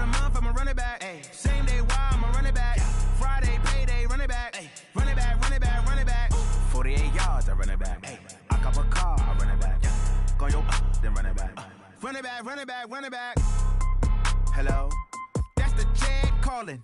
the month, I'ma run it back. Ay. Same day, why I'ma run it back. Friday, payday, run it back. Ay. Run it back, run it back, run it back. 48 yards, I run it back. Ay. I cop a car, I run it back. Go yo, then run it back. Run it back, run it back, run it back. Hello, that's the Jag calling.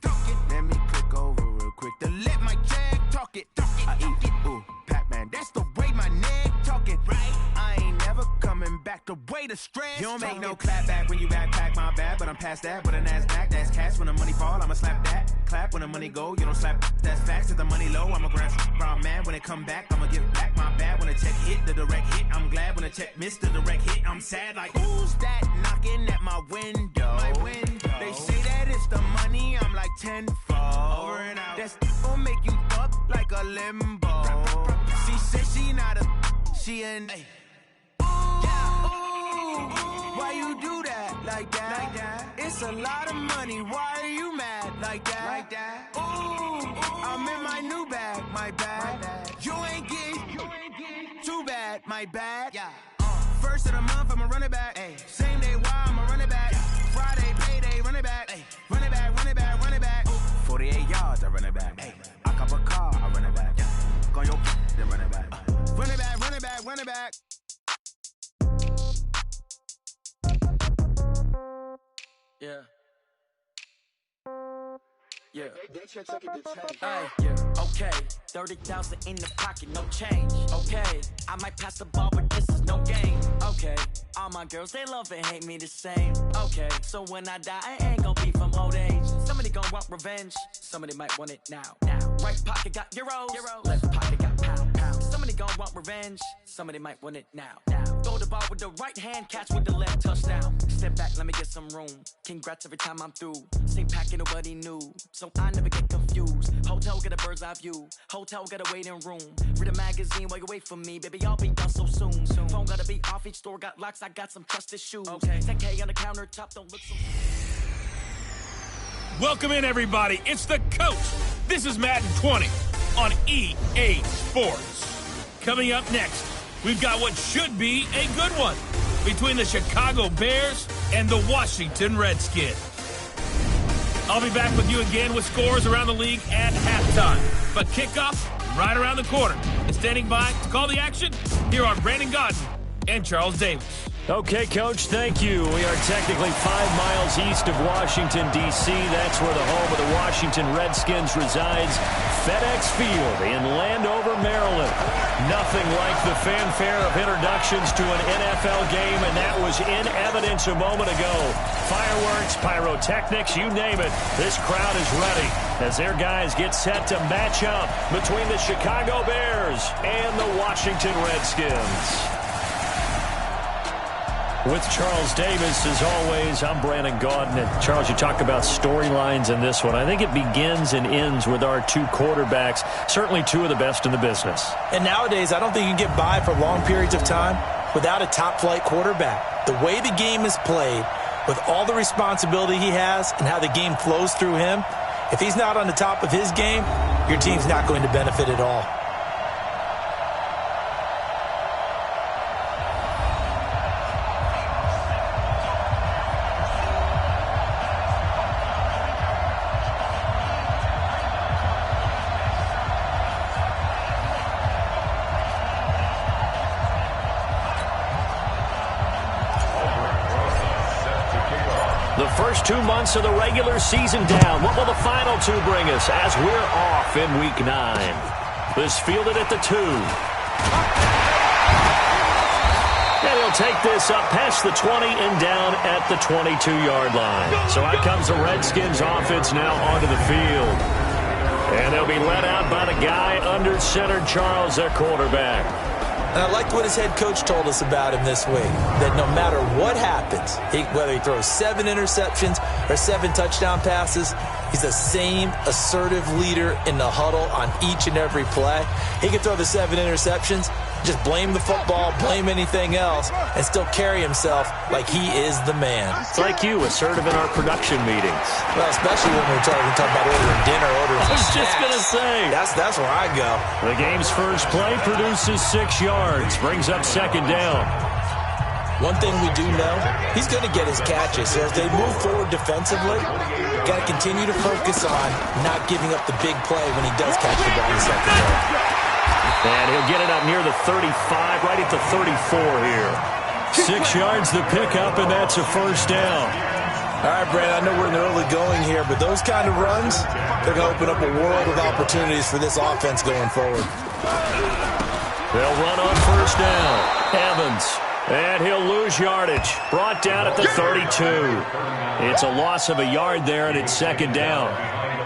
Let me click over real quick to let my Jag talk it. I eat it, ooh, Pac-Man. That's the way my neck talking. Right, I ain't never coming back. The way the stress. You don't make no clap back when you backpack, my bad. But I'm past that. But a NASDAQ, that's cash. When the money fall, I'ma slap that. Clap when the money go, you don't slap. That's facts. If the money low, I'ma grab brown man. When it come back, I'ma give back my bad. When the check hit, the direct hit. I'm glad when the check missed the direct hit. I'm sad like who's that knocking at my window? My window. They say that it's the money. I'm like tenfold. Over and out. That's gon' make you fuck like a limbo. She said she not a. She an. Hey. Why you do that like that? Like that? It's a lot of money. Why are you mad like that? Like that? Ooh, I'm in my new bag. My bad. You ain't get too bad. My bad. Yeah. First of the month, I'ma run it back. Ay. Same day, why I'ma run it back. Friday, payday, run it back. Ay. Run it back, run it back, run it back. 48 yards, I run it back. Ay. I cop a car, I run it back. Go yo, then run it back. Run it back, run it back, run it back. Yeah. Yeah. Yeah. Okay. 30,000 in the pocket, no change. Okay. I might pass the ball, but this is no game. Okay. All my girls, they love and hate me the same. Okay. So when I die, I ain't gonna be from old age. Somebody gonna want revenge. Somebody might want it now. Right pocket got euros. Left pocket got pounds. Somebody gonna want revenge. Somebody might want it now. Throw the ball with the right hand, catch with the left, touchdown. Step back, let me get some room. Congrats every time I'm through. Same packet, nobody knew, so I never get confused. Hotel got a bird's eye view. Hotel got a waiting room. Read a magazine while you wait for me, baby. I'll be done so soon. Phone gotta be off. Each store got locks. I got some trusted shoes. Okay. 10K on the countertop. Don't look so. Welcome in, everybody. It's the coach. This is Madden 20 on EA Sports. Coming up next, we've got what should be a good one between the Chicago Bears and the Washington Redskins. I'll be back with you again with scores around the league at halftime. But kickoff right around the corner. And standing by to call the action, here are Brandon Godden and Charles Davis. Okay, Coach, thank you. We are technically 5 miles east of Washington, D.C. That's where the home of the Washington Redskins resides. FedEx Field in Landover, Maryland. Nothing like the fanfare of introductions to an NFL game, and that was in evidence a moment ago. Fireworks, pyrotechnics, you name it. This crowd is ready as their guys get set to match up between the Chicago Bears and the Washington Redskins. With Charles Davis, as always, I'm Brandon Gaudin. And Charles, you talk about storylines in this one. I think it begins and ends with our two quarterbacks, certainly two of the best in the business. And nowadays, I don't think you can get by for long periods of time without a top-flight quarterback. The way the game is played, with all the responsibility he has and how the game flows through him, if he's not on the top of his game, your team's not going to benefit at all. The first 2 months of the regular season down. What will the final two bring us as we're off in Week 9? This fielded at the 2. And he'll take this up past the 20 and down at the 22-yard line. So out comes the Redskins offense now onto the field. And they'll be led out by the guy under center, Charles, their quarterback. And I liked what his head coach told us about him this week, that no matter what happens, whether he throws 7 interceptions or 7 touchdown passes, he's the same assertive leader in the huddle on each and every play. He can throw the 7 interceptions, just blame the football, blame anything else, and still carry himself like he is the man. It's like you, assertive in our production meetings. Well, especially when we're talking about ordering dinner, ordering I was snacks. just going to say. That's where I go. The game's first play produces 6 yards, brings up second down. One thing we do know, he's going to get his catches. So as they move forward defensively, got to continue to focus on not giving up the big play when he does catch the ball in the secondary. And he'll get it up near the 35, right at the 34 here. 6 yards the pickup, and that's a first down. All right, Brandon, I know we're in the early going here, but those kind of runs, they're going to open up a world of opportunities for this offense going forward. They'll run on first down. Evans. And he'll lose yardage. Brought down at the 32. It's a loss of a yard there, and it's second down.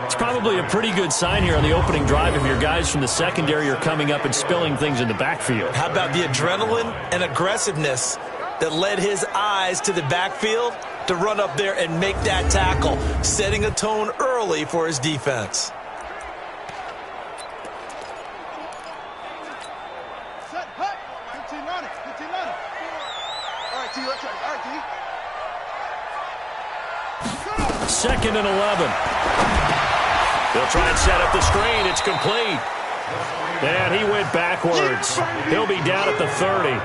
It's probably a pretty good sign here on the opening drive if your guys from the secondary are coming up and spilling things in the backfield. How about the adrenaline and aggressiveness that led his eyes to the backfield to run up there and make that tackle, setting a tone early for his defense. Second and 11. They'll try and set up the screen. It's complete. And he went backwards. He'll be down at the 30.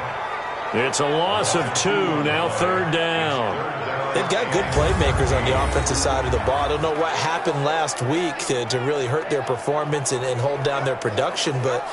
It's a loss of 2, now third down. They've got good playmakers on the offensive side of the ball. I don't know what happened last week to really hurt their performance and hold down their production, but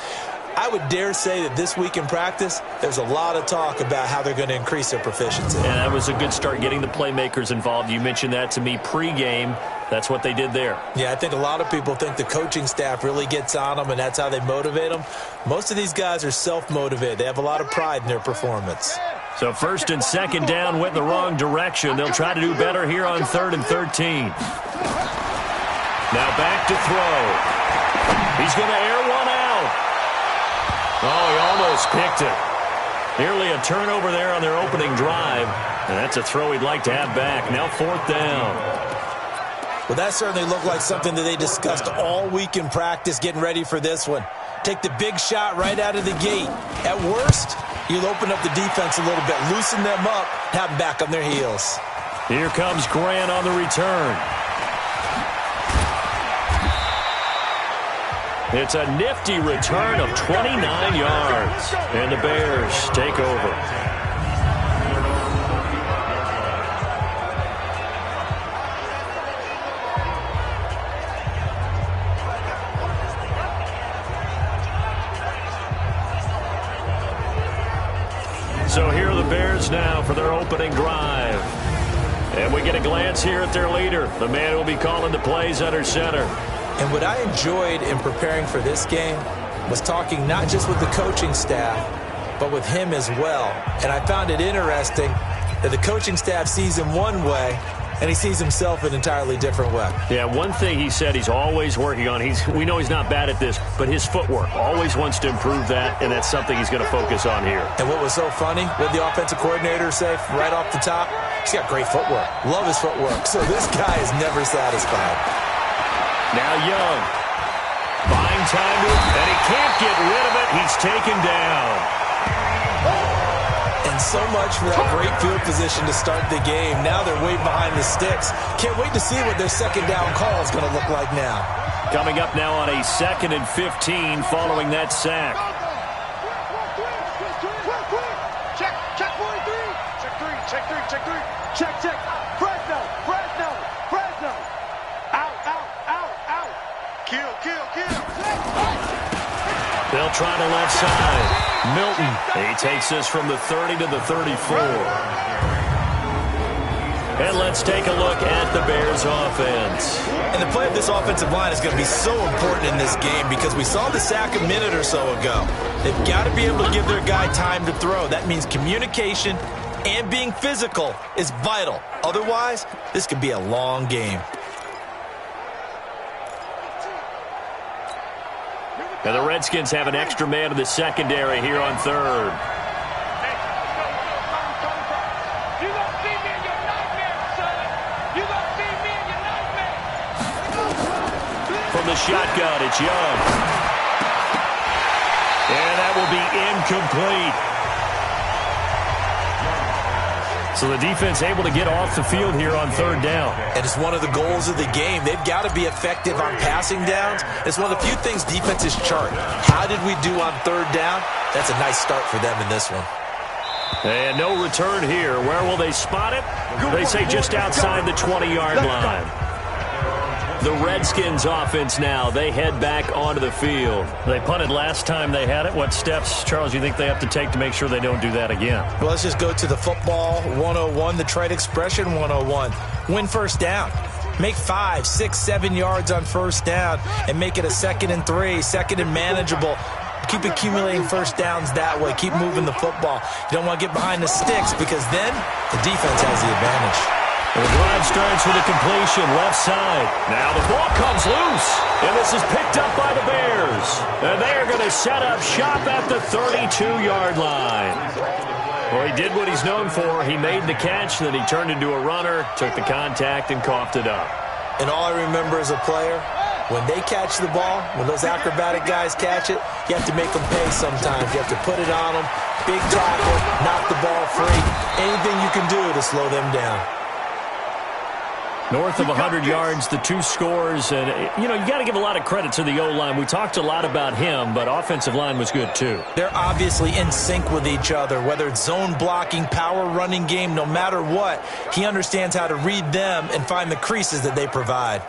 I would dare say that this week in practice, there's a lot of talk about how they're going to increase their proficiency. And that was a good start getting the playmakers involved. You mentioned that to me pregame. That's what they did there. Yeah, I think a lot of people think the coaching staff really gets on them, and that's how they motivate them. Most of these guys are self-motivated. They have a lot of pride in their performance. So first and second down went in the wrong direction. They'll try to do better here on 3rd and 13. Now back to throw. He's going to air one out. Oh, he almost picked it. Nearly a turnover there on their opening drive. And that's a throw he'd like to have back. Now 4th down. Well, that certainly looked like something that they discussed all week in practice getting ready for this one. Take the big shot right out of the gate. At worst, you'll open up the defense a little bit, loosen them up, have them back on their heels. Here comes Grant on the return. It's a nifty return of 29 yards. And the Bears take over. So here are the Bears now for their opening drive. And we get a glance here at their leader, the man who will be calling the plays under center. And what I enjoyed in preparing for this game was talking not just with the coaching staff, but with him as well. And I found it interesting that the coaching staff sees him one way, and he sees himself an entirely different way. Yeah, one thing he said he's always working on, we know he's not bad at this, but his footwork, always wants to improve that, and that's something he's going to focus on here. And what was so funny, what the offensive coordinator say right off the top, he's got great footwork. Love his footwork. So this guy is never satisfied. Now Young, buying time to, and he can't get rid of it. He's taken down. And so much for that great field position to start the game. Now they're way behind the sticks. Can't wait to see what their second down call is going to look like now. Coming up now on a 2nd and 15 following that sack. Check 43. Check 3. Check. Fresno. Out. Kill. They'll try to left side. Milton, he takes this from the 30 to the 34. And let's take a look at the Bears offense. And the play of this offensive line is going to be so important in this game because we saw the sack a minute or so ago. They've got to be able to give their guy time to throw. That means communication and being physical is vital. Otherwise, this could be a long game. And the Redskins have an extra man in the secondary here on 3rd. From the shotgun, it's Young. And that will be incomplete. So the defense able to get off the field here on 3rd down. And it's one of the goals of the game. They've got to be effective on passing downs. It's one of the few things defenses chart. How did we do on 3rd down? That's a nice start for them in this one. And no return here. Where will they spot it? They say just outside the 20-yard line. The Redskins offense now. They head back onto the field. They punted last time they had it. What steps, Charles, you think they have to take to make sure they don't do that again? Well, let's just go to the football 101, the trade expression 101. Win first down. Make 5, 6, 7 yards on first down and make it a 2nd and 3, 2nd and manageable. Keep accumulating first downs that way. Keep moving the football. You don't want to get behind the sticks because then the defense has the advantage. The drive starts with a completion left side. Now the ball comes loose, and this is picked up by the Bears. And they are going to set up shop at the 32-yard line. Well, he did what he's known for. He made the catch, then he turned into a runner, took the contact, and coughed it up. And all I remember as a player, when they catch the ball, when those acrobatic guys catch it, you have to make them pay sometimes. You have to put it on them, big tackle, knock the ball free. Anything you can do to slow them down. North of 100 yards, the 2 scores. And, you got to give a lot of credit to the O-line. We talked a lot about him, but offensive line was good too. They're obviously in sync with each other, whether it's zone blocking, power running game, no matter what. He understands how to read them and find the creases that they provide.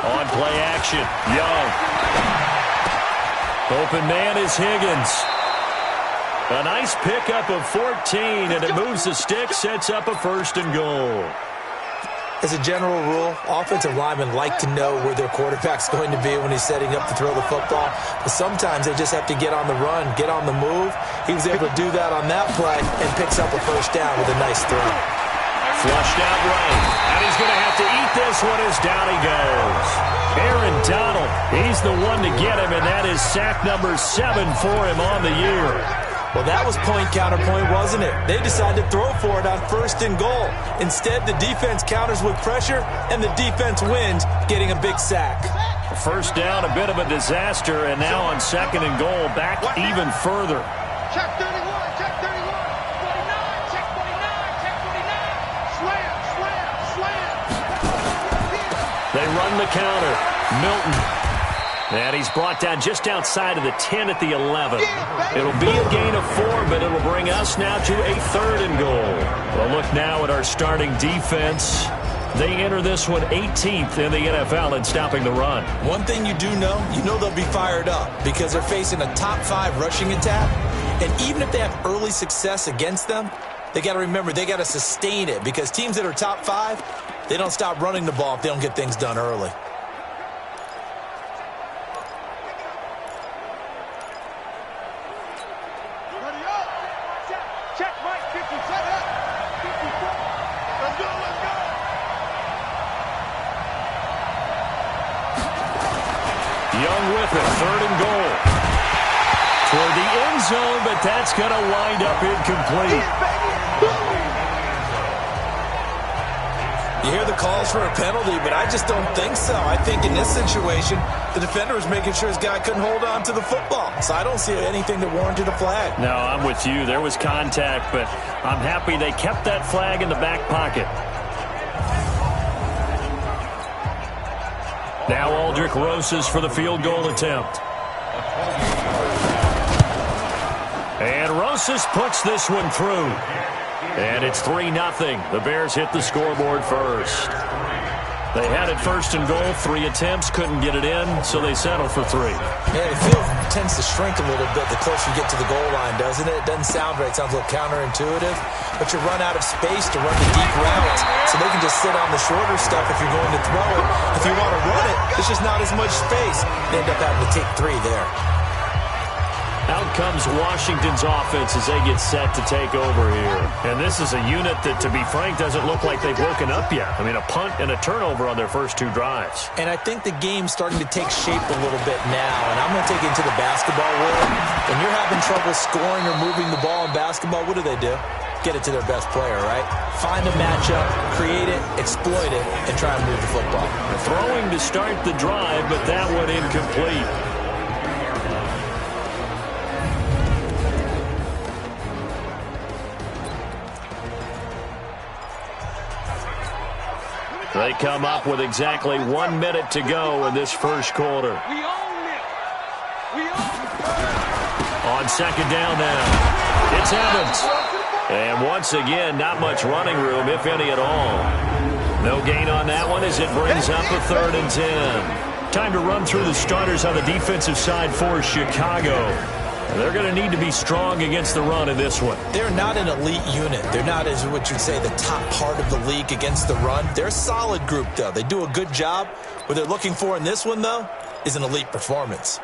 On play action, Young. Open man is Higgins. A nice pickup of 14, and it moves the stick, sets up a 1st and goal. As a general rule, offensive linemen like to know where their quarterback's going to be when he's setting up to throw the football. But sometimes they just have to get on the run, get on the move. He was able to do that on that play and picks up a 1st down with a nice throw. Flushed out right, and he's going to have to eat this one as down he goes. Aaron Donald, he's the one to get him, and that is sack number 7 for him on the year. Well, that was point counterpoint, wasn't it? They decided to throw for it on 1st and goal. Instead, the defense counters with pressure, and the defense wins, getting a big sack. 1st down, a bit of a disaster, and now on 2nd and goal, back even further. Check 31, check 31. 49, check 49, check 49. Slam, slam, slam. They run the counter. Milton. And he's brought down just outside of the 10 at the 11. It'll be a gain of 4, but it'll bring us now to a 3rd and goal. Well, look now at our starting defense. They enter this one 18th in the NFL in stopping the run. One thing you do know, they'll be fired up because they're facing a top 5 rushing attack. And even if they have early success against them, they got to remember they got to sustain it because teams that are top 5, they don't stop running the ball if they don't get things done early. Check Mike 50, set up. 54. Let's go, let's go. Young with it, 3rd and goal. Toward the end zone, but that's going to wind up incomplete. You hear the calls for a penalty, but I just don't think so. I think in this situation, the defender was making sure his guy couldn't hold on to the football. So I don't see anything that warranted a flag. No, I'm with you. There was contact, but I'm happy they kept that flag in the back pocket. Now Aldrich Rosas for the field goal attempt. And Rosas puts this one through. And it's 3-0. The Bears hit the scoreboard first. They had it 1st and goal, 3 attempts, couldn't get it in, so they settle for 3. Yeah, the field tends to shrink a little bit the closer you get to the goal line, doesn't it? It doesn't sound right. It sounds a little counterintuitive. But you run out of space to run the deep routes, so they can just sit on the shorter stuff if you're going to throw it. If you want to run it, there's just not as much space. They end up having to take 3 there. Out comes Washington's offense as they get set to take over here. And this is a unit that, to be frank, doesn't look like they've woken up yet. I mean, a punt and a turnover on their first 2 drives. And I think the game's starting to take shape a little bit now. And I'm going to take it into the basketball world. When you're having trouble scoring or moving the ball in basketball, what do? Get it to their best player, right? Find a matchup, create it, exploit it, and try and move the football. Throwing to start the drive, but that one incomplete. They come up with exactly 1 minute to go in this first quarter. We own it. We own it. On second down now, it's Evans. And once again, not much running room, if any at all. No gain on that one as it brings up a 3rd and 10. Time to run through the starters on the defensive side for Chicago. They're going to need to be strong against the run in this one. They're not an elite unit. They're not, as what you'd say, the top part of the league against the run. They're a solid group, though. They do a good job. What they're looking for in this one, though, is an elite performance.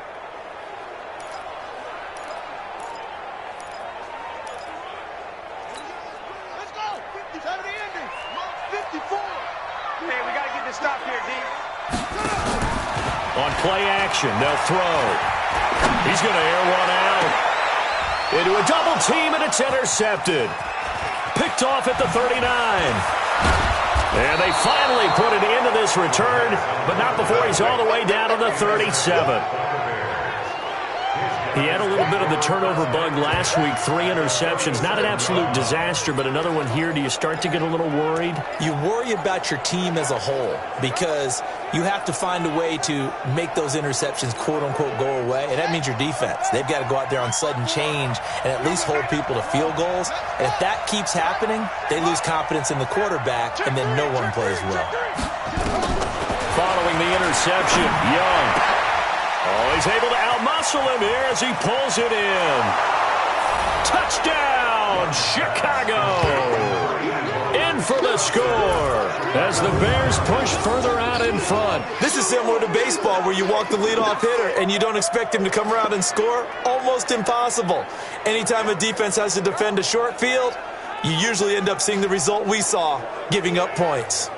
Let's go. 70 ending. 54. Man, we got to get this stop here, D. On play action, they'll throw. He's going to air one out. Into a double team, and it's intercepted. Picked off at the 39. And they finally put an end to this return, but not before he's all the way down to the 37. He had a little bit of the turnover bug last week, 3 interceptions. Not an absolute disaster, but another one here. Do you start to get a little worried? You worry about your team as a whole because you have to find a way to make those interceptions, quote-unquote, go away, and that means your defense. They've got to go out there on sudden change and at least hold people to field goals. And if that keeps happening, they lose confidence in the quarterback, and then no one plays well. Following the interception, Young. Oh, he's able to outmuscle him here as he pulls it in. Touchdown, Chicago! In for the score as the Bears push further out in front. This is similar to baseball where you walk the leadoff hitter and you don't expect him to come around and score. Almost impossible. Anytime a defense has to defend a short field, you usually end up seeing the result we saw, giving up points.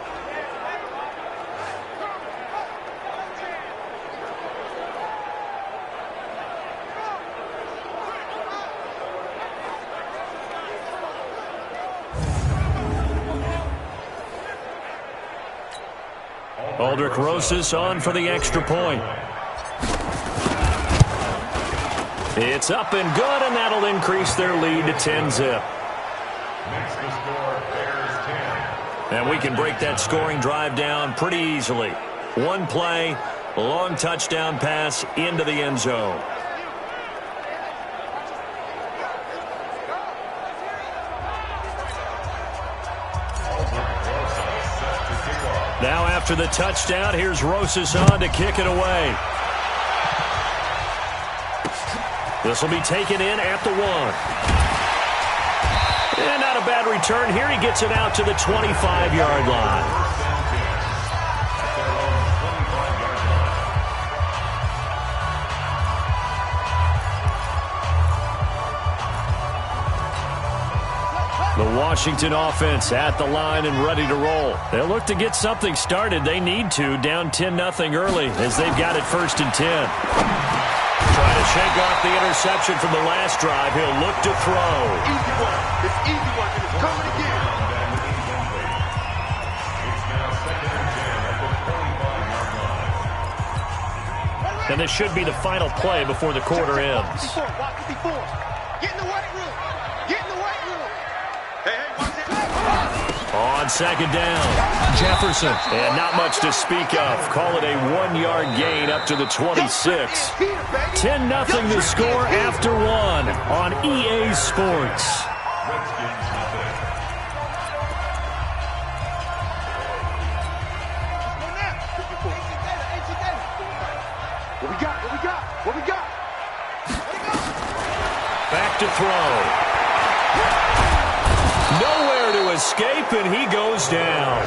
Aldrich Rosas on for the extra point. It's up and good, and that'll increase their lead to 10-zip. And we can break that scoring drive down pretty easily. One play, long touchdown pass into the end zone. Now after the touchdown, here's Rosas on to kick it away. This will be taken in at the 1. And not a bad return here. He gets it out to the 25-yard line. The Washington offense at the line and ready to roll. They'll look to get something started. They need to, down 10-0 early as they've got it 1st and 10. Trying to shake off the interception from the last drive. He'll look to throw. Easy one. It's easy one, and it's coming again. And this should be the final play before the quarter ends. 54. Get in the weight room. Get in the weight room. Hey, watch it. On second down, Jefferson. And not much to speak of. Call it a 1-yard gain up to the 26. 10-0 to score after 1 on EA Sports. What we got? Back to throw. Nowhere to escape, and he goes down.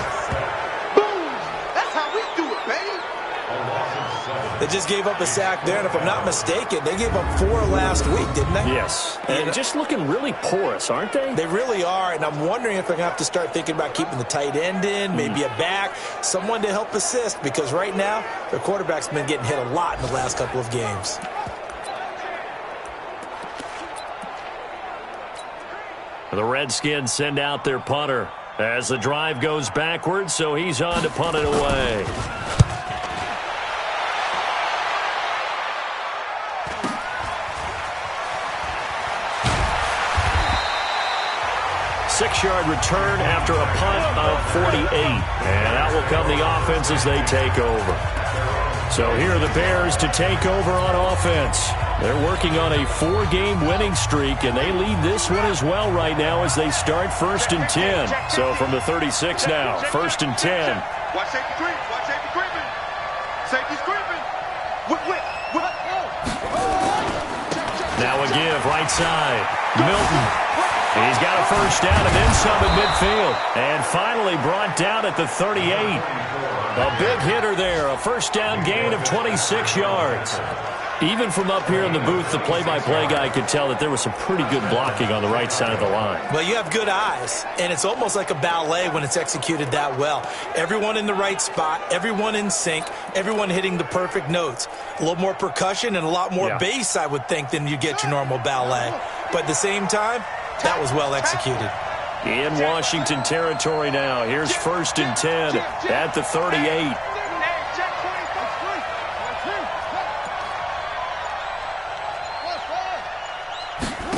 Boom! That's how we do it, baby. They just gave up a sack there, and if I'm not mistaken, they gave up 4 last week, didn't they? Yes. And just looking really porous, aren't they? They really are, and I'm wondering if they're going to have to start thinking about keeping the tight end in, maybe a back, someone to help assist, because right now, their quarterback's been getting hit a lot in the last couple of games. The Redskins send out their punter as the drive goes backwards, so he's on to punt it away. 46-yard return after a punt of 48. And that will come the offense as they take over. So here are the Bears to take over on offense. They're working on a 4-game winning streak, and they lead this one as well right now as they start 1st and 10. So from the 36 now, 1st and 10. Watch safety creep. Watch safety creeping. Safety's creeping. Now a give, right side. Milton. He's got a first down and then some at midfield. And finally brought down at the 38. A big hitter there. A first down gain of 26 yards. Even from up here in the booth, the play-by-play guy could tell that there was some pretty good blocking on the right side of the line. Well, you have good eyes, and it's almost like a ballet when it's executed that well. Everyone in the right spot, everyone in sync, everyone hitting the perfect notes. A little more percussion and a lot more bass, I would think, than you get your normal ballet. But at the same time, that was well executed. In Washington territory now. Here's 1st and 10 at the 38.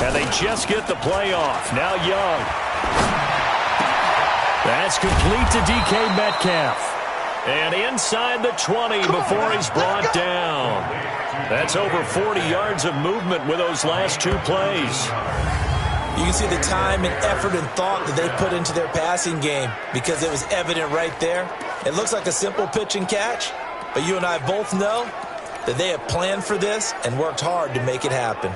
And they just get the play off. Now Young. That's complete to DK Metcalf. And inside the 20 before he's brought down. That's over 40 yards of movement with those last 2 plays. You can see the time and effort and thought that they put into their passing game because it was evident right there. It looks like a simple pitch and catch, but you and I both know that they have planned for this and worked hard to make it happen.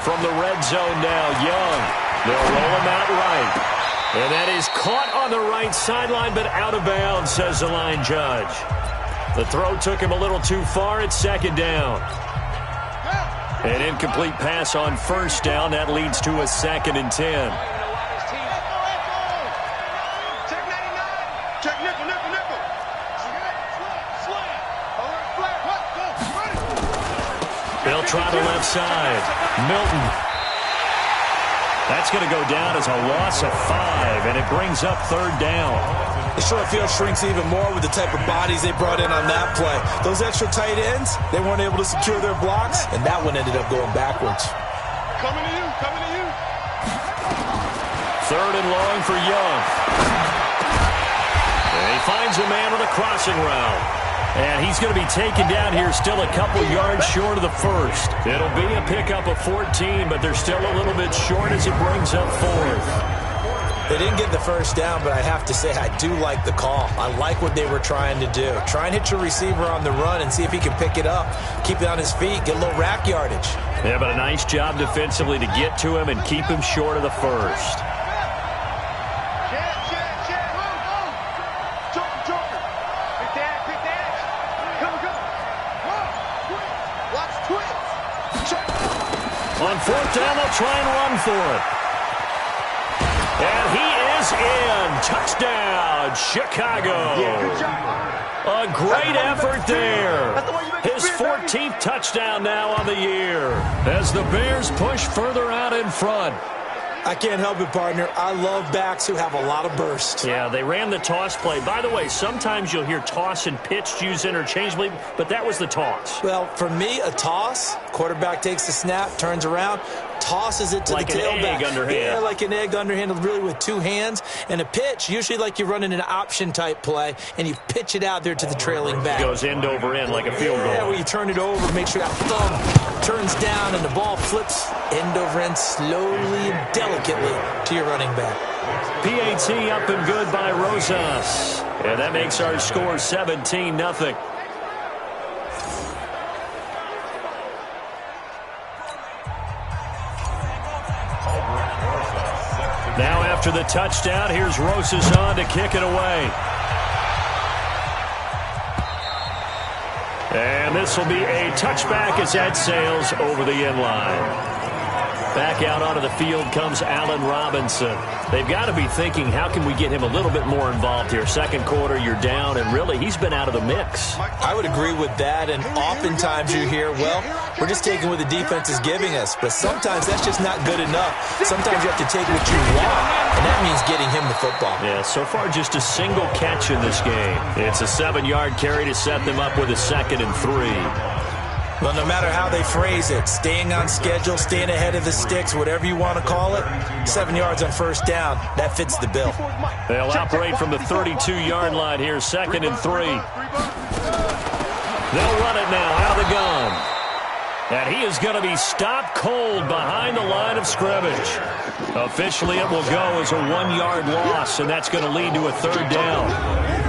From the red zone now, Young. They'll roll him out right. And that is caught on the right sideline, but out of bounds, says the line judge. The throw took him a little too far. It's 2nd down. An incomplete pass on 1st down. That leads to a 2nd and 10. They'll try the left side. Milton. That's going to go down as a loss of 5, and it brings up 3rd down. The short field shrinks even more with the type of bodies they brought in on that play. Those extra tight ends, they weren't able to secure their blocks, and that one ended up going backwards. Coming to you, coming to you. 3rd and long for Young. And he finds a man on a crossing route. And he's going to be taken down here still a couple yards short of the 1st. It'll be a pickup of 14, but they're still a little bit short as it brings up 4th. They didn't get the first down, but I have to say I do like the call. I like what they were trying to do. Try and hit your receiver on the run and see if he can pick it up, keep it on his feet, get a little rack yardage. Yeah, but a nice job defensively to get to him and keep him short of the 1st. On 4th down, they'll try and run for it. And he is in. Touchdown, Chicago. A great effort there. His 14th touchdown now on the year as the Bears push further out in front. I can't help it, partner. I love backs who have a lot of burst. Yeah, they ran the toss play. By the way, sometimes you'll hear toss and pitch used interchangeably, but that was the toss. Well, for me, a toss, quarterback takes the snap, turns around, tosses it to the tailback. Like an egg underhand. Yeah, like an egg underhand, really with 2 hands. And a pitch, usually like you're running an option-type play, and you pitch it out there to the trailing back. It goes end over end like a field goal. Yeah, where you turn it over, make sure that thumb turns down, and the ball flips end over end slowly and delicately to your running back. PAT up and good by Rosas. And that makes our score 17-0. Now after the touchdown, here's Rosas on to kick it away. And this will be a touchback as that sails over the end line. Back out onto the field comes Allen Robinson. They've got to be thinking, how can we get him a little bit more involved here? Second quarter, you're down, and really, he's been out of the mix. I would agree with that, and oftentimes you hear, well, we're just taking what the defense is giving us, but sometimes that's just not good enough. Sometimes you have to take what you want, and that means getting him the football. Yeah, so far just a single catch in this game. It's a 7-yard carry to set them up with a 2nd and 3. Well, no matter how they phrase it, staying on schedule, staying ahead of the sticks, whatever you want to call it, 7 yards on first down, that fits the bill. They'll operate from the 32-yard line here, 2nd and 3. They'll run it now out of the gun. And he is going to be stopped cold behind the line of scrimmage. Officially, it will go as a 1-yard loss, and that's going to lead to a 3rd down.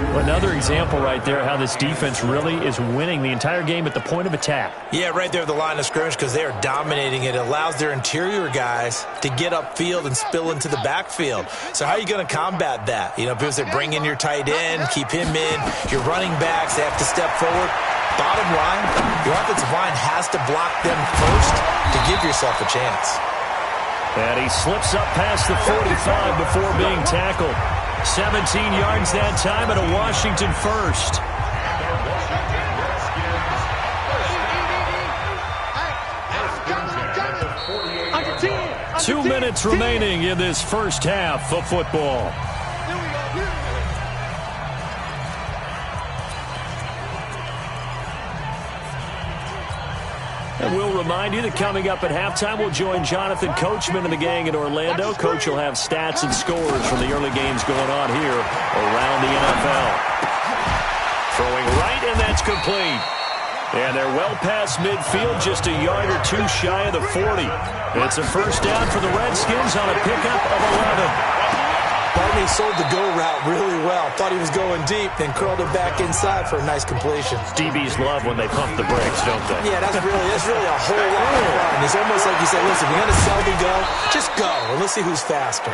Another example right there how this defense really is winning the entire game at the point of attack. Yeah, right there at the line of scrimmage because they are dominating it. It allows their interior guys to get upfield and spill into the backfield. So how are you going to combat that? You know, because they bring in your tight end, keep him in. Your running backs, they have to step forward. Bottom line, your offensive line has to block them first to give yourself a chance. And he slips up past the 45 before being tackled. 17 yards that time and a Washington first. Under 10. 2 minutes remaining in this first half of football. And we'll remind you that coming up at halftime, we'll join Jonathan Coachman and the gang in Orlando. Coach will have stats and scores from the early games going on here around the NFL. Throwing right, and that's complete. And they're well past midfield, just a yard or two shy of the 40. It's a first down for the Redskins on a pickup of 11. Barney sold the go route really well. Thought he was going deep, then curled it back inside for a nice completion. DBs love when they pump the brakes, don't they? Yeah, that's really a whole lot of fun. It's almost like you say, listen, we're going to sell the go. Just go, and let's see who's faster.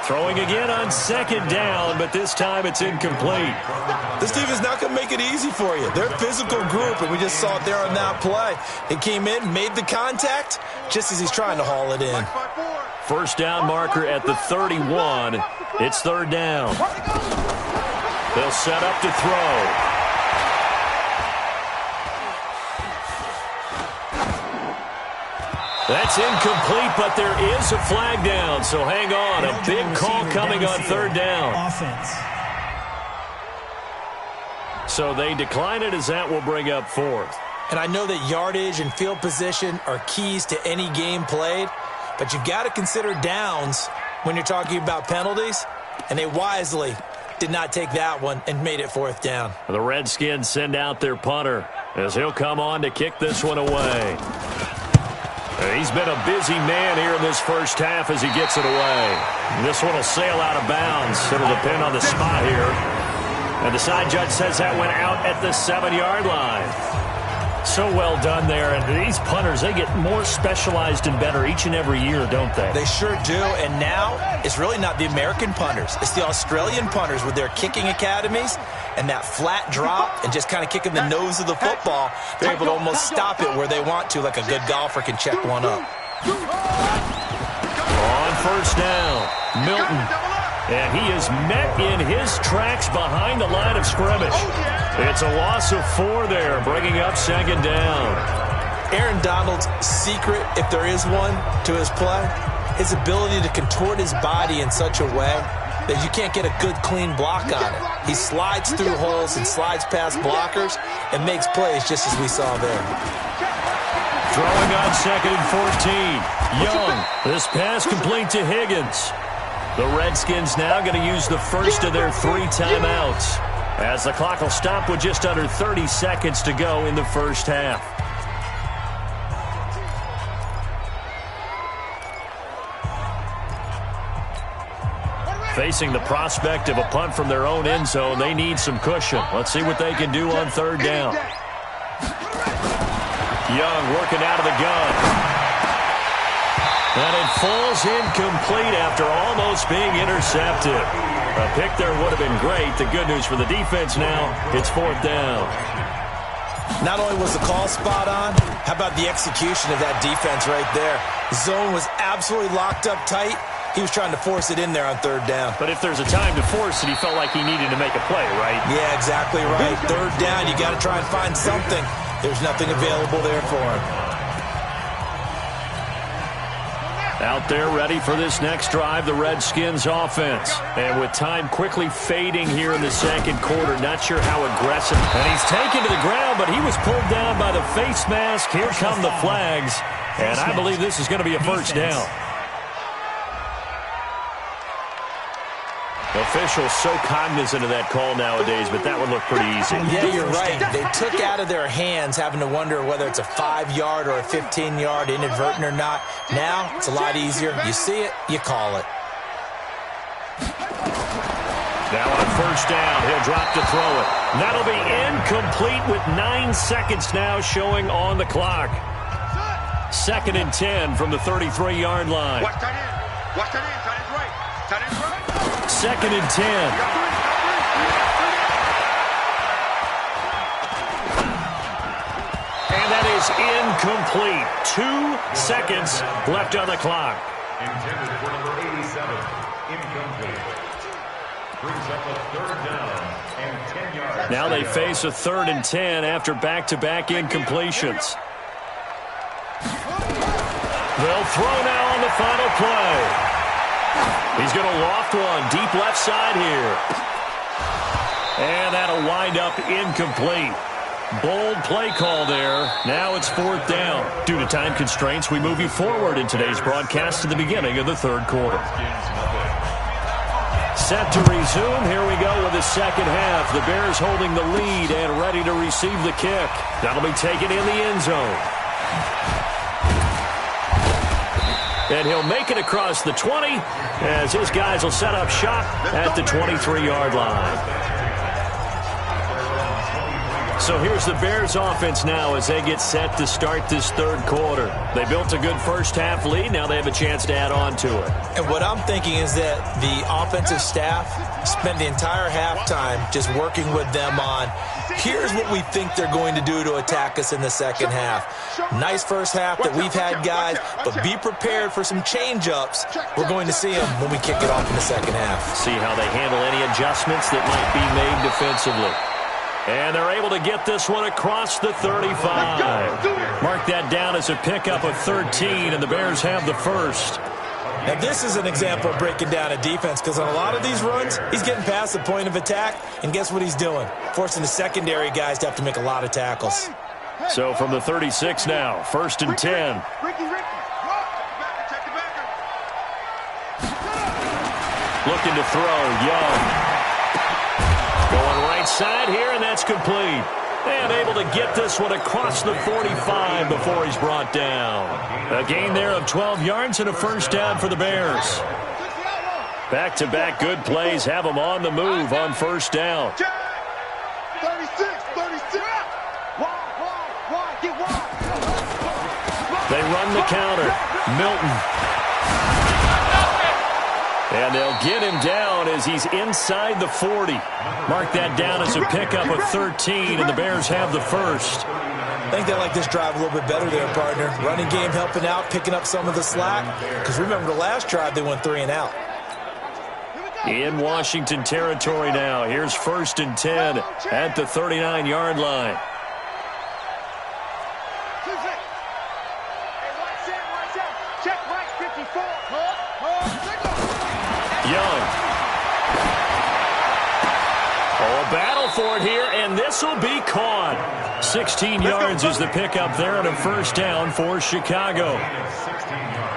Throwing again on 2nd down, but this time it's incomplete. This team is not going to make it easy for you. They're a physical group, and we just saw it there on that play. It came in, made the contact, just as he's trying to haul it in. First down marker at the 31. It's 3rd down. They'll set up to throw. That's incomplete, but there is a flag down, so hang on. A big call coming on 3rd down. Offense. So they decline it as that will bring up 4th. And I know that yardage and field position are keys to any game played, but you've got to consider downs when you're talking about penalties, and they wisely did not take that one and made it 4th down. The Redskins send out their punter as he'll come on to kick this one away. He's been a busy man here in this first half as he gets it away. This one will sail out of bounds. It'll depend on the spot here. And the side judge says that went out at the 7-yard line. So well done there. And these punters, they get more specialized and better each and every year, don't they? They sure do. And now it's really not the American punters. It's the Australian punters with their kicking academies and that flat drop and just kind of kicking the nose of the football. They're able to almost stop it where they want to, like a good golfer can check one up. On first down, Milton. And he is met in his tracks behind the line of scrimmage. It's a loss of 4 there, bringing up 2nd down. Aaron Donald's secret, if there is one, to his play, his ability to contort his body in such a way that you can't get a good, clean block on it. He slides through holes and slides past blockers and makes plays just as we saw there. Throwing on 2nd and 14. Young. This pass complete to Higgins. The Redskins now going to use the first of their 3 timeouts, as the clock will stop with just under 30 seconds to go in the first half. Facing the prospect of a punt from their own end zone, they need some cushion. Let's see what they can do on 3rd down. Young working out of the gun. And it falls incomplete after almost being intercepted. A pick there would have been great. The good news for the defense now, it's 4th down. Not only was the call spot on, how about the execution of that defense right there? The zone was absolutely locked up tight. He was trying to force it in there on third down. But if there's a time to force it, he felt like he needed to make a play, right? Yeah, exactly right. Third down, you got to try and find something. There's nothing available there for him. Out there ready for this next drive, the Redskins offense. And with time quickly fading here in the second quarter, not sure how aggressive. And he's taken to the ground, but he was pulled down by the face mask. Here come the flags. And I believe this is going to be a first down. Officials so cognizant of that call nowadays, but that would look pretty easy. Yeah, you're right. They took out of their hands having to wonder whether it's a 5-yard or a 15-yard, inadvertent or not. Now, it's a lot easier. You see it, you call it. Now on first down, he'll drop to throw it. That'll be incomplete with 9 seconds now showing on the clock. 2nd and 10 from the 33-yard line. Watch tight end. Watch tight end. Tight end's right. Tight end's right. 2nd and 10. And that is incomplete. 2 seconds left on the clock. Intended for number 87. Incomplete. Brings up a third down and 10 yards. Now they face a 3rd and 10 after back-to-back incompletions. They'll throw now on the final play. He's going to loft one deep left side here. And that'll wind up incomplete. Bold play call there. Now it's 4th down. Due to time constraints, we move you forward in today's broadcast to the beginning of the 3rd quarter. Set to resume. Here we go with the second half. The Bears holding the lead and ready to receive the kick. That'll be taken in the end zone. And he'll make it across the 20 as his guys will set up shop at the 23-yard line. So here's the Bears offense now as they get set to start this 3rd quarter. They built a good first half lead. Now they have a chance to add on to it. And what I'm thinking is that the offensive staff spent the entire halftime just working with them on, here's what we think they're going to do to attack us in the second half. Nice first half that we've had, guys, but be prepared for some change-ups. We're going to see them when we kick it off in the second half. See how they handle any adjustments that might be made defensively. And they're able to get this one across the 35. Mark that down as a pickup of 13, and the Bears have the first. Now, this is an example of breaking down a defense because on a lot of these runs, he's getting past the point of attack, and guess what he's doing? Forcing the secondary guys to have to make a lot of tackles. So from the 36 now, 1st and 10. Looking to throw, Young. Going right side here, and that's complete. And able to get this one across the 45 before he's brought down. A gain there of 12 yards and a first down for the Bears. Back-to-back good plays have them on the move on first down. 36. They run the counter. Milton. And they'll get him down as he's inside the 40. Mark that down as a pickup of 13, and the Bears have the first. I think they like this drive a little bit better there, partner. Running game helping out, picking up some of the slack. Because remember, the last drive, they went 3 and out. In Washington territory now. Here's 1st and 10 at the 39-yard line. Young. Oh, a battle for it here, and this will be caught. 16 yards is the pickup there and a first down for Chicago.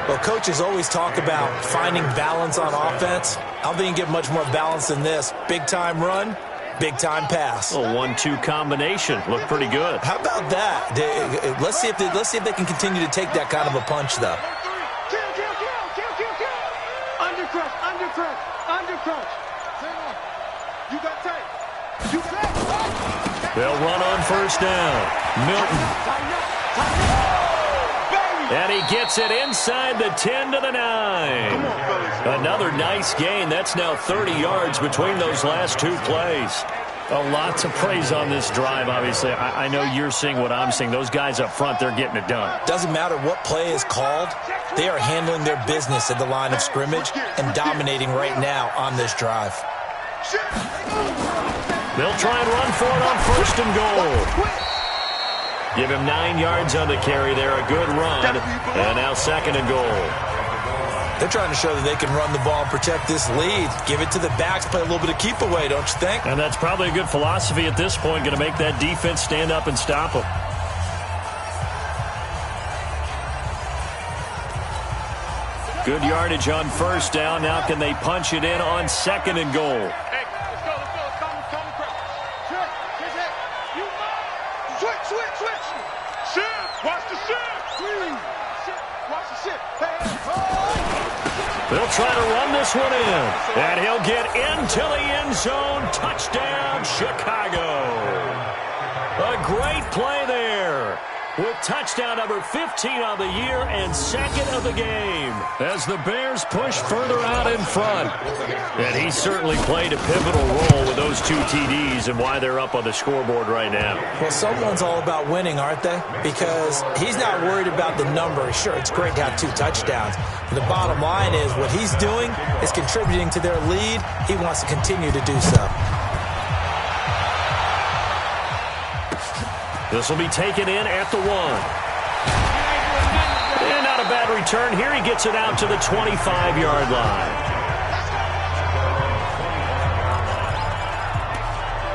Well, coaches always talk about finding balance on offense. I don't think you can get much more balance than this. Big-time run, big-time pass. A 1-2 combination. Looked pretty good. How about that? Let's see if they can continue to take that kind of a punch, though. Undercrush. You got tight. They'll run on first down. Milton. And he gets it inside the 10 to the 9. Another nice gain. That's now 30 yards between those last 2 plays. Lots of praise on this drive, obviously. I know you're seeing what I'm seeing. Those guys up front, they're getting it done. Doesn't matter what play is called. They are handling their business at the line of scrimmage and dominating right now on this drive. They'll try and run for it on 1st and goal. Give him 9 yards on the carry there. A good run. And now 2nd and goal. They're trying to show that they can run the ball and protect this lead. Give it to the backs, play a little bit of keep away, don't you think? And that's probably a good philosophy at this point, going to make that defense stand up and stop them. Good yardage on 1st down. Now can they punch it in on 2nd and goal? Hey, let's go. Switch. Shift. Watch the shift. Watch the shift. They'll try to run this one in. And he'll get into the end zone. Touchdown, Chicago. A great play there. With touchdown number 15 on the year and 2nd of the game. As the Bears push further out in front. And he certainly played a pivotal role with those 2 TDs and why they're up on the scoreboard right now. Well, someone's all about winning, aren't they? Because he's not worried about the number. Sure, it's great to have 2 touchdowns. But the bottom line is what he's doing is contributing to their lead. He wants to continue to do so. This will be taken in at the 1. And not a bad return. Here he gets it out to the 25-yard line.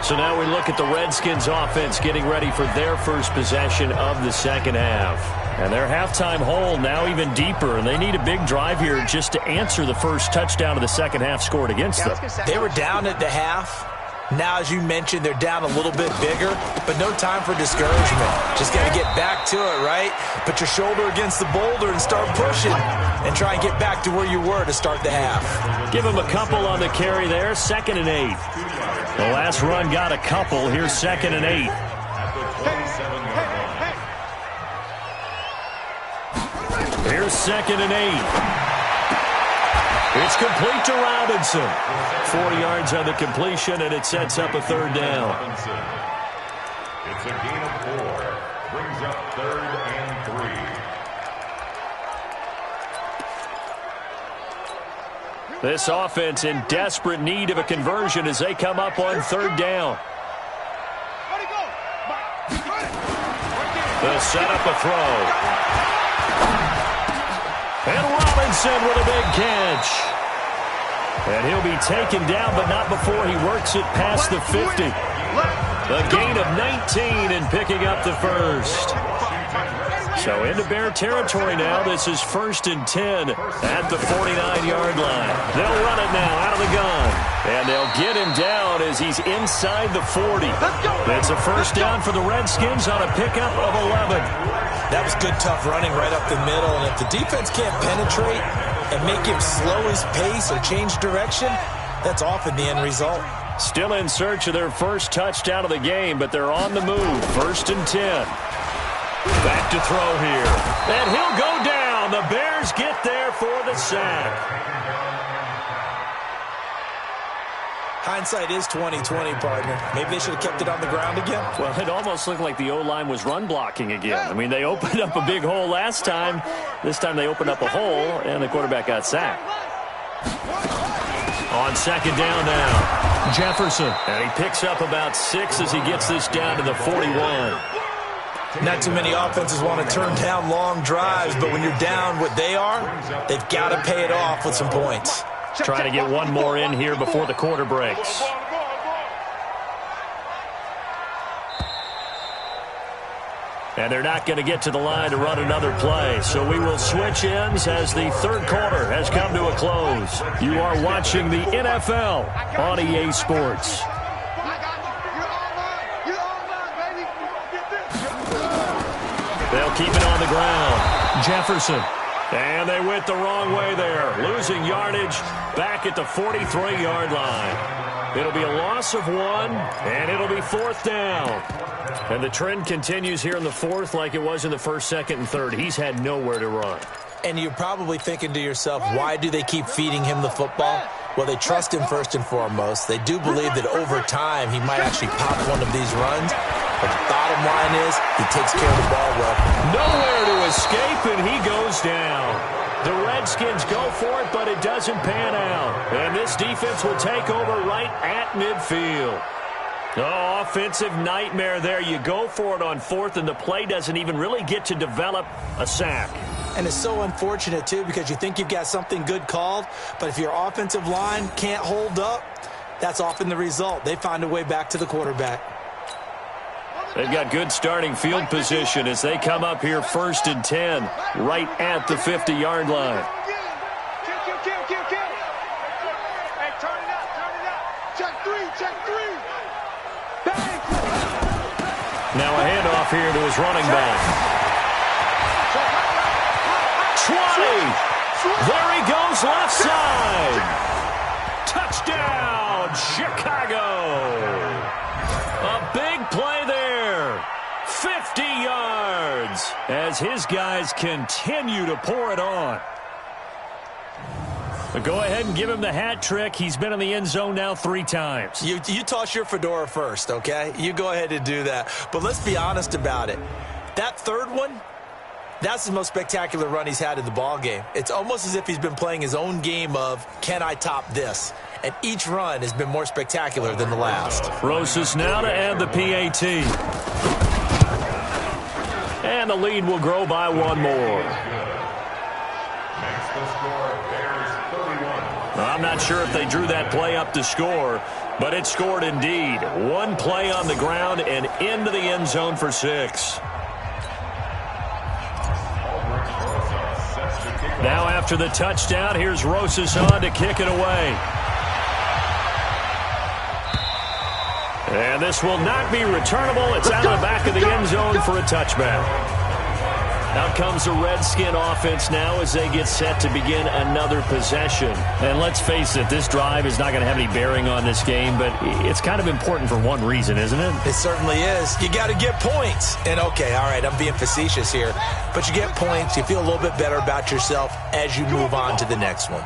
So now we look at the Redskins offense getting ready for their first possession of the 2nd half. And their halftime hole now even deeper, and they need a big drive here just to answer the first touchdown of the 2nd half scored against them. They were down at the half. Now, as you mentioned, they're down a little bit bigger, but no time for discouragement. Just got to get back to it, right? Put your shoulder against the boulder and start pushing and try and get back to where you were to start the half. Give him a couple on the carry there, 2nd and 8. The last run got a couple. Here's 2nd and 8. Here's 2nd and 8. It's complete to Robinson. 4 yards on the completion, and it sets up a 3rd down. It's a gain of 4. Brings up 3rd and 3. This offense in desperate need of a conversion as they come up on 3rd down. They'll set up a throw. And Robinson with a big catch. And he'll be taken down, but not before he works it past the 50. A gain of 19 and picking up the 1st. So into Bear territory now. This is 1st and 10 at the 49-yard line. They'll run it now out of the gun. And they'll get him down as he's inside the 40. That's a 1st down for the Redskins on a pickup of 11. That was good, tough running right up the middle. And if the defense can't penetrate and make him slow his pace or change direction, that's often the end result. Still in search of their first touchdown of the game, but they're on the move. 1st and 10. Back to throw here. And he'll go down. The Bears get there for the sack. Hindsight is 20/20, partner. Maybe they should have kept it on the ground again. Well, it almost looked like the O-line was run blocking again. I mean, they opened up a big hole last time. This time they opened up a hole, and the quarterback got sacked. On 2nd down now, Jefferson. And he picks up about 6 as he gets this down to the 41. Not too many offenses want to turn down long drives, but when you're down what they are, they've got to pay it off with some points. Trying to get one more in here before the quarter breaks. And they're not going to get to the line to run another play. So we will switch ends as the 3rd quarter has come to a close. You are watching the NFL on EA Sports. They'll keep it on the ground. Jefferson. And they went the wrong way there. Losing yardage back at the 43-yard line. It'll be a loss of 1, and it'll be 4th down. And the trend continues here in the 4th like it was in the 1st, 2nd, and 3rd. He's had nowhere to run. And you're probably thinking to yourself, why do they keep feeding him the football? Well, they trust him first and foremost. They do believe that over time he might actually pop one of these runs. But the bottom line is he takes care of the ball well. Nowhere to escape, and he goes down. The Redskins go for it, but it doesn't pan out. And this defense will take over right at midfield. Oh, offensive nightmare there. You go for it on fourth, and the play doesn't even really get to develop a sack. And it's so unfortunate, too, because you think you've got something good called, but if your offensive line can't hold up, that's often the result. They find a way back to the quarterback. They've got good starting field position as they come up here 1st and 10, right at the 50-yard line. Hey, turn it up. Check three. Bang. Now a handoff here to his running back. 20. There he goes left side. Touchdown, Chicago. A big play there. 50 yards as his guys continue to pour it on. But go ahead and give him the hat trick. He's been in the end zone now 3 times. You toss your fedora first, okay? You go ahead and do that. But let's be honest about it. That third one, that's the most spectacular run he's had in the ball game. It's almost as if he's been playing his own game of, can I top this? And each run has been more spectacular than the last. Rosas now to add the PAT. And the lead will grow by 1 more. I'm not sure if they drew that play up to score, but it scored indeed. 1 play on the ground and into the end zone for 6. Now after the touchdown, here's Rosas on to kick it away. And this will not be returnable. It's out of the back of the end zone for a touchback. Out comes the Redskin offense now as they get set to begin another possession. And let's face it, this drive is not going to have any bearing on this game, but it's kind of important for one reason, isn't it? It certainly is. You got to get points. And okay, all right, I'm being facetious here, but you get points, you feel a little bit better about yourself as you move on to the next one.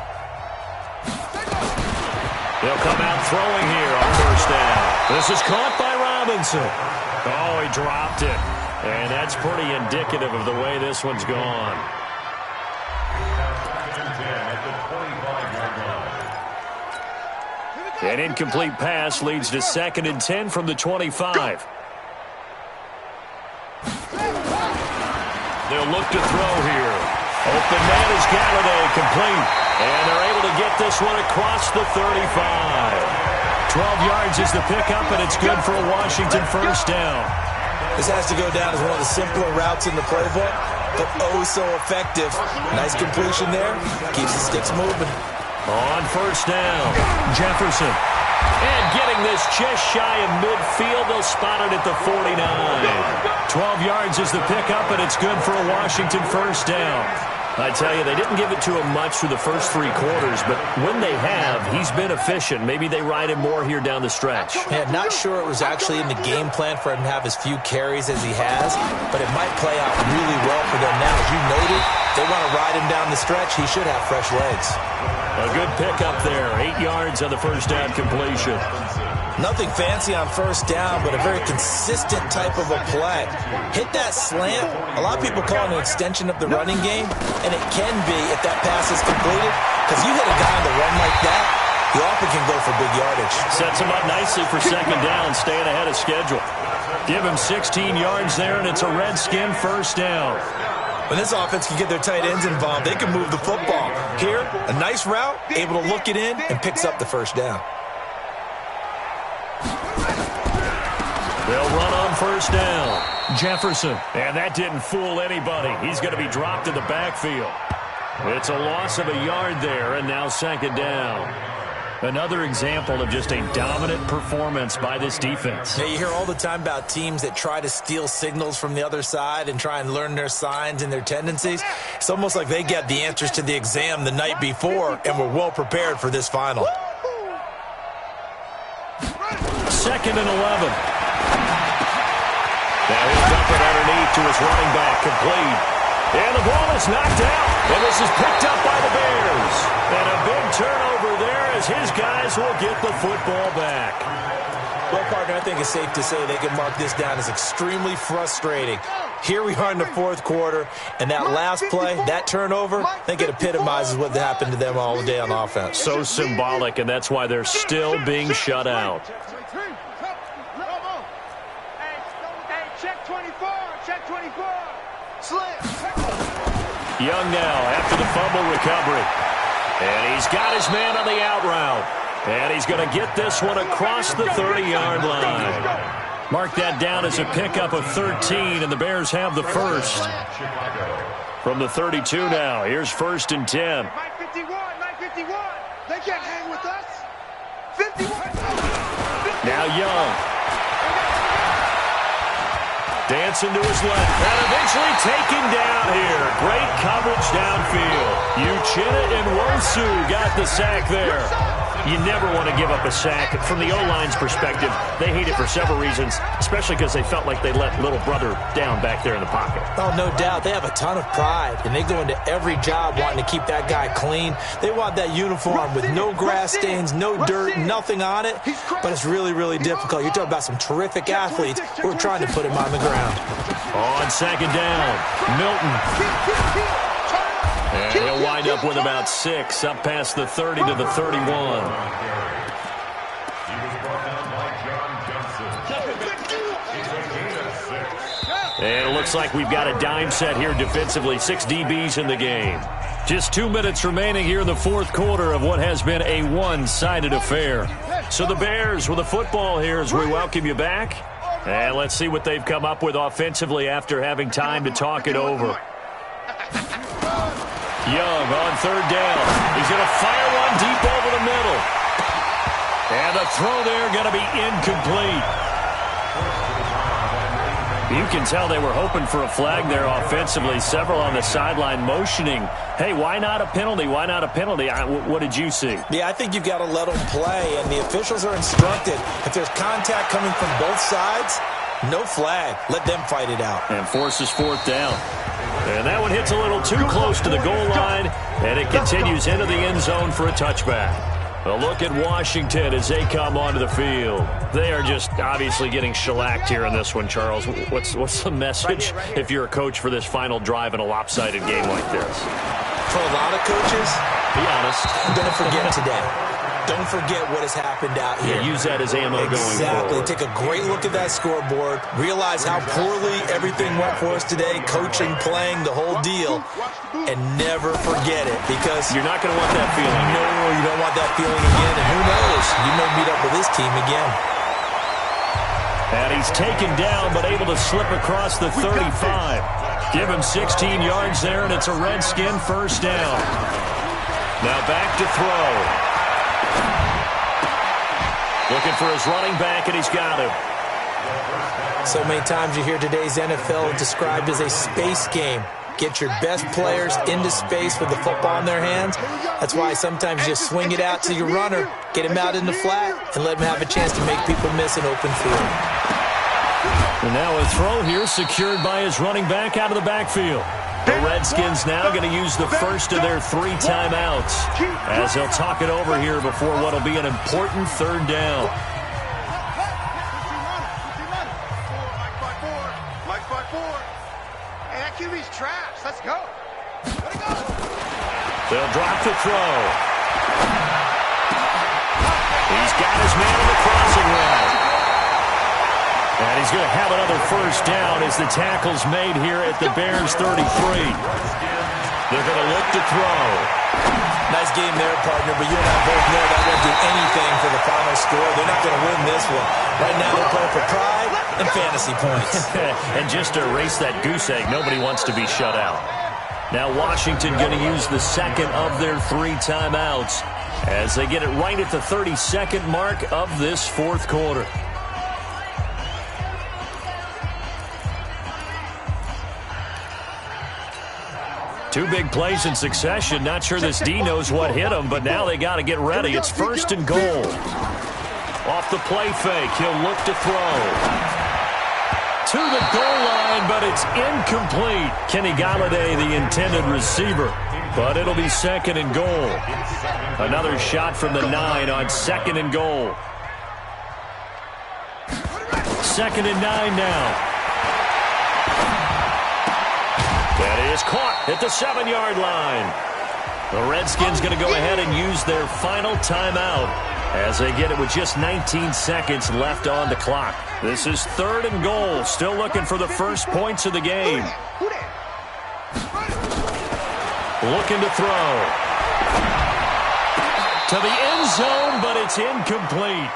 They'll come out throwing here on 1st down. This is caught by Robinson. Oh, he dropped it. And that's pretty indicative of the way this one's gone. An incomplete pass leads to 2nd and 10 from the 25. They'll look to throw here. Open man is Galladay, complete. And they're able to get this one across the 35. 12 yards is the pickup, and it's good for a Washington 1st down. This has to go down as one of the simpler routes in the playbook, but oh so effective. Nice completion there. Keeps the sticks moving. On 1st down, Jefferson. And getting this just shy of midfield, they'll spot it at the 49. 12 yards is the pickup, and it's good for a Washington 1st down. I tell you, they didn't give it to him much through the first 3 quarters, but when they have, he's been efficient. Maybe they ride him more here down the stretch. Yeah, not sure it was actually in the game plan for him to have as few carries as he has, but it might play out really well for them now. As you noted, they want to ride him down the stretch. He should have fresh legs. A good pickup there. 8 yards on the 1st down completion. Nothing fancy on 1st down, but a very consistent type of a play. Hit that slant. A lot of people call it an extension of the running game, and it can be if that pass is completed, because you hit a guy on the run like that, he often can go for big yardage. Sets him up nicely for 2nd down, staying ahead of schedule. Give him 16 yards there, and it's a Redskin 1st down. When this offense can get their tight ends involved, they can move the football. Here, a nice route, able to look it in, and picks up the 1st down. They'll run on 1st down. Jefferson. And that didn't fool anybody. He's going to be dropped in the backfield. It's a loss of a yard there, and now 2nd down. Another example of just a dominant performance by this defense. Yeah, you hear all the time about teams that try to steal signals from the other side and try and learn their signs and their tendencies. It's almost like they get the answers to the exam the night before and were well prepared for this final. 2nd and 11. Now he'll dump it underneath to his running back, complete. And the ball is knocked out, and this is picked up by the Bears. And a big turnover there as his guys will get the football back. Well, partner, I think it's safe to say they can mark this down as extremely frustrating. Here we are in the fourth quarter, and that last play, that turnover, I think it epitomizes what happened to them all day on offense. So symbolic, and that's why they're still being shut out. Check 24, check 24. Young now after the fumble recovery. And he's got his man on the out route. And he's going to get this one across the 30-yard line. Mark that down as a pickup of 13, and the Bears have the first. From the 32 now, here's 1st and 10. 951. They can't hang with us. 51. Now Young. Dancing to his left, and eventually taken down here. Great coverage downfield. Uchenna and Wosu got the sack there. You never want to give up a sack. From the O-line's perspective, they hate it for several reasons, especially because they felt like they let little brother down back there in the pocket. Oh, no doubt. They have a ton of pride, and they go into every job wanting to keep that guy clean. They want that uniform with no grass stains, no dirt, nothing on it, but it's really, really difficult. You're talking about some terrific athletes who are trying to put him on the ground. On 2nd down, Milton. And he'll wind up with about 6, up past the 30 to the 31. And it looks like we've got a dime set here defensively. 6 DBs in the game. Just 2 minutes remaining here in the fourth quarter of what has been a one-sided affair. So the Bears with the football here as we welcome you back. And let's see what they've come up with offensively after having time to talk it over. Young on 3rd down. He's going to fire one deep over the middle. And the throw there going to be incomplete. You can tell they were hoping for a flag there offensively. Several on the sideline motioning, hey, why not a penalty? Why not a penalty? What did you see? Yeah, I think you've got to let them play, and the officials are instructed. If there's contact coming from both sides, no flag. Let them fight it out. And forces 4th down. And that one hits a little too close to the goal line, and it continues into the end zone for a touchback. A look at Washington as they come onto the field. They are just obviously getting shellacked here in this one, Charles. What's the message if you're a coach for this final drive in a lopsided game like this? For a lot of coaches, be honest, I'm going to forget today. Don't forget what has happened out here. Yeah, use that as ammo going forward. Take a great look at that scoreboard. Realize how poorly everything went for us today, coaching, playing, the whole deal. And never forget it, because you're not going to want that feeling. No, you don't want that feeling again. And who knows? You may meet up with this team again. And he's taken down, but able to slip across the 35. Give him 16 yards there, and it's a Redskin 1st down. Now back to throw. Looking for his running back, and he's got him. So many times you hear today's NFL described as a space game. Get your best players into space with the football in their hands. That's why sometimes you just swing it out to your runner, get him out in the flat, and let him have a chance to make people miss an open field. And now a throw here secured by his running back out of the backfield. The Redskins now going to use the first of their 3 timeouts as they'll talk it over here before what will be an important 3rd down. Mike 5-4. Hey, that QB's trash. Let's go. They'll drop the throw. He's got his man on the crossing route. And he's going to have another 1st down as the tackle's made here at the Bears 33. They're going to look to throw. Nice game there, partner, but you and I both know that won't do anything for the final score. They're not going to win this one. Right now they're playing for pride and fantasy points. And just to erase that goose egg, nobody wants to be shut out. Now Washington going to use the 2nd of their 3 timeouts as they get it right at the 32nd mark of this 4th quarter. Two big plays in succession. Not sure this D knows what hit him, but now they got to get ready. It's 1st and goal. Off the play fake, he'll look to throw. To the goal line, but it's incomplete. Kenny Galladay, the intended receiver, but it'll be 2nd and goal. Another shot from the 9 on 2nd and goal. 2nd and 9 now. That is caught at the 7-yard line. The Redskins going to go ahead and use their final timeout as they get it with just 19 seconds left on the clock. This is 3rd and goal. Still looking for the first points of the game. Looking to throw. To the end zone, but it's incomplete.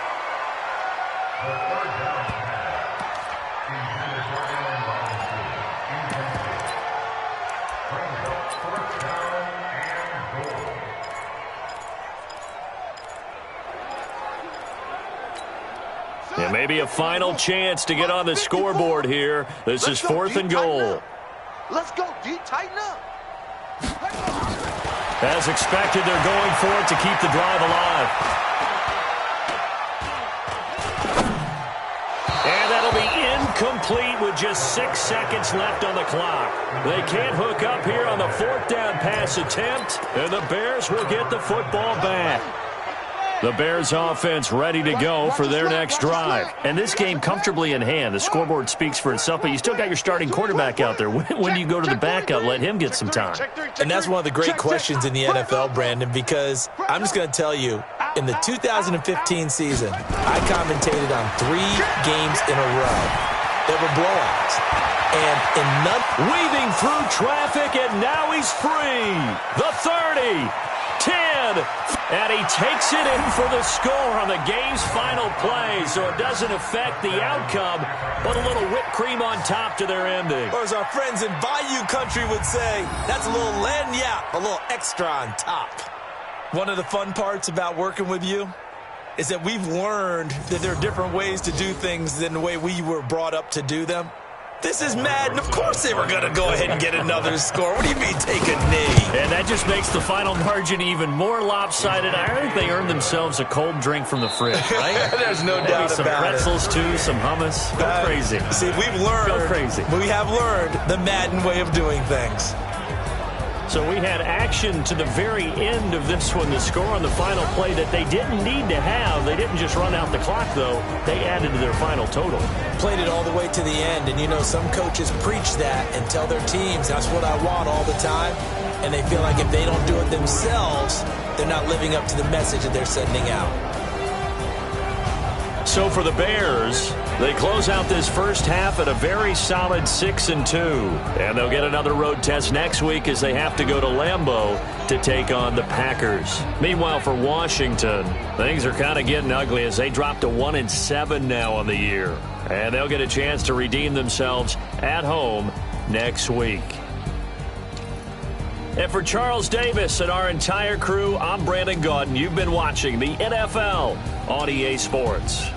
Yeah, maybe a final chance to get on the scoreboard here. This is 4th and goal. Let's go, D. Tighten up. As expected, they're going for it to keep the drive alive. And that'll be incomplete with just 6 seconds left on the clock. They can't hook up here on the 4th down pass attempt, and the Bears will get the football back. The Bears offense ready to go for their next drive. And this game comfortably in hand. The scoreboard speaks for itself, but you still got your starting quarterback out there. When do you go to the backup? Let him get some time. And that's one of the great questions in the NFL, Brandon, because I'm just going to tell you, in the 2015 season, I commentated on 3 games in a row that were blowouts. And in none... Weaving through traffic, and now he's free. The 30. 10, and he takes it in for the score on the game's final play, so it doesn't affect the outcome, but a little whipped cream on top to their ending. Or as our friends in Bayou Country would say, that's a little lagniappe, a little extra on top. One of the fun parts about working with you is that we've learned that there are different ways to do things than the way we were brought up to do them. This is Madden. Of course they were going to go ahead and get another score. What do you mean take a knee? And that just makes the final margin even more lopsided. I think they earned themselves a cold drink from the fridge, right? There's no Maybe doubt some about pretzels, too, some hummus. Go crazy. See, we've learned. Go crazy. We have learned the Madden way of doing things. So we had action to the very end of this one, the score on the final play that they didn't need to have. They didn't just run out the clock, though. They added to their final total. Played it all the way to the end, and you know some coaches preach that and tell their teams that's what I want all the time, and they feel like if they don't do it themselves, they're not living up to the message that they're sending out. So for the Bears, they close out this first half at a very solid 6-2. And they'll get another road test next week as they have to go to Lambeau to take on the Packers. Meanwhile, for Washington, things are kind of getting ugly as they drop to 1-7 now on the year. And they'll get a chance to redeem themselves at home next week. And for Charles Davis and our entire crew, I'm Brandon Gaudin. You've been watching the NFL on EA Sports.